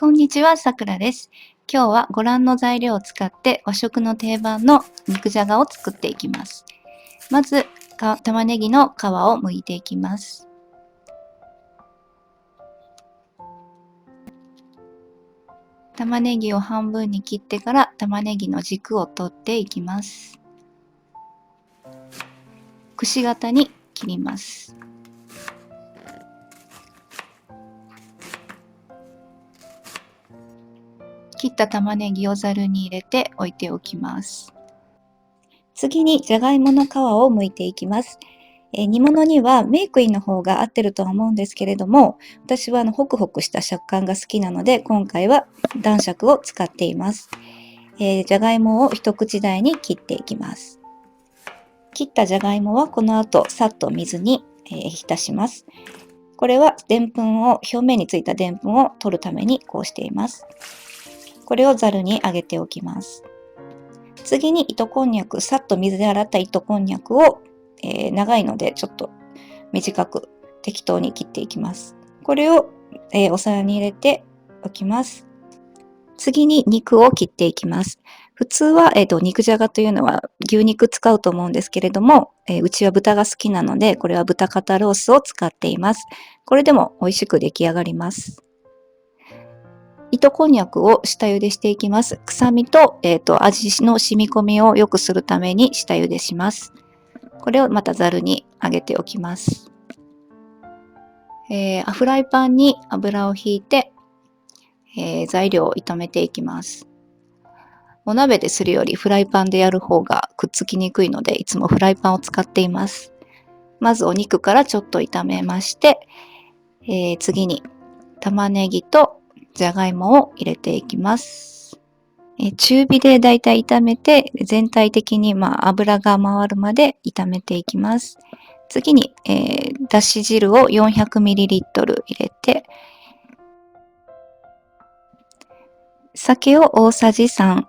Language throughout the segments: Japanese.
こんにちは、さくらです。今日はご覧の材料を使って和食の定番の肉じゃがを作っていきます。まず、玉ねぎの皮を剥いていきます。玉ねぎを半分に切ってから玉ねぎの軸を取っていきます。くし形に切ります。切った玉ねぎをざるに入れて置いておきます。次にじゃがいもの皮を剥いていきます。煮物にはメークインの方が合ってるとは思うんですけれども、私はホクホクした食感が好きなので、今回は男爵を使っています。じゃがいもを一口大に切っていきます。切ったじゃがいもはこの後さっと水に、浸します。これは表面についたでんぷんを取るためにこうしています。これをざるに上げておきます。次に糸こんにゃく、さっと水で洗った糸こんにゃくを、長いのでちょっと短く適当に切っていきます。これを、お皿に入れておきます。次に肉を切っていきます。普通は、肉じゃがというのは牛肉使うと思うんですけれども、うちは豚が好きなので、これは豚肩ロースを使っています。これでも美味しく出来上がります。糸こんにゃくを下茹でしていきます。臭みと、味の染み込みを良くするために下茹でします。これをまたざるに上げておきます。フライパンに油をひいて、材料を炒めていきます。お鍋でするよりフライパンでやる方がくっつきにくいので、いつもフライパンを使っています。まずお肉からちょっと炒めまして、次に玉ねぎとじゃがいもを入れていきます。中火でだいたい炒めて、全体的に油が回るまで炒めていきます。次に、だし汁を 400ml 入れて、酒を大さじ3、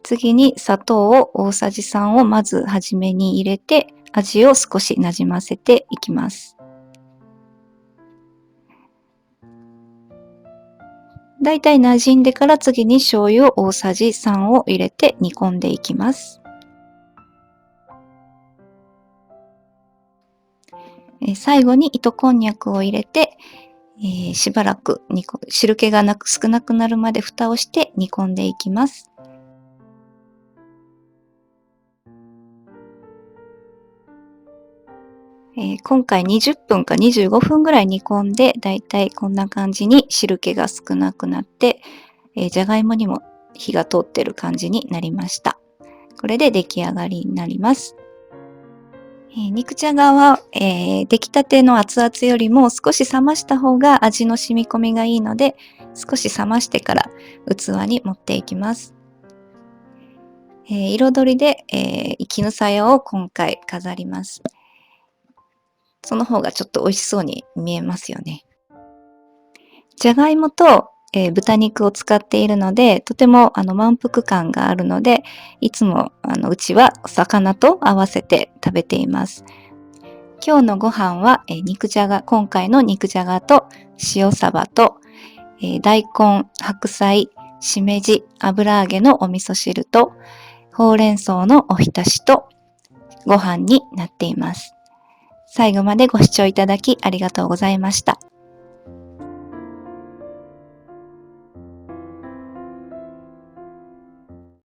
次に砂糖を大さじ3をまずはじめに入れて、味を少しなじませていきます。だいたい馴染んでから次に醤油を大さじ3を入れて煮込んでいきます。最後に糸こんにゃくを入れて、しばらく汁気が少なくなるまで蓋をして煮込んでいきます。今回20分か25分ぐらい煮込んで、だいたいこんな感じに汁気が少なくなって、じゃがいもにも火が通ってる感じになりました。これで出来上がりになります。肉じゃがは、出来たての熱々よりも少し冷ました方が味の染み込みがいいので、少し冷ましてから器に盛っていきます。彩りで、絹さやを今回飾ります。その方がちょっと美味しそうに見えますよね。じゃがいもと、豚肉を使っているので、とても満腹感があるので、いつもうちはお魚と合わせて食べています。今日のご飯は、今回の肉じゃがと塩サバと、大根、白菜、しめじ、油揚げのお味噌汁と、ほうれん草のおひたしとご飯になっています。最後までご視聴いただきありがとうございました。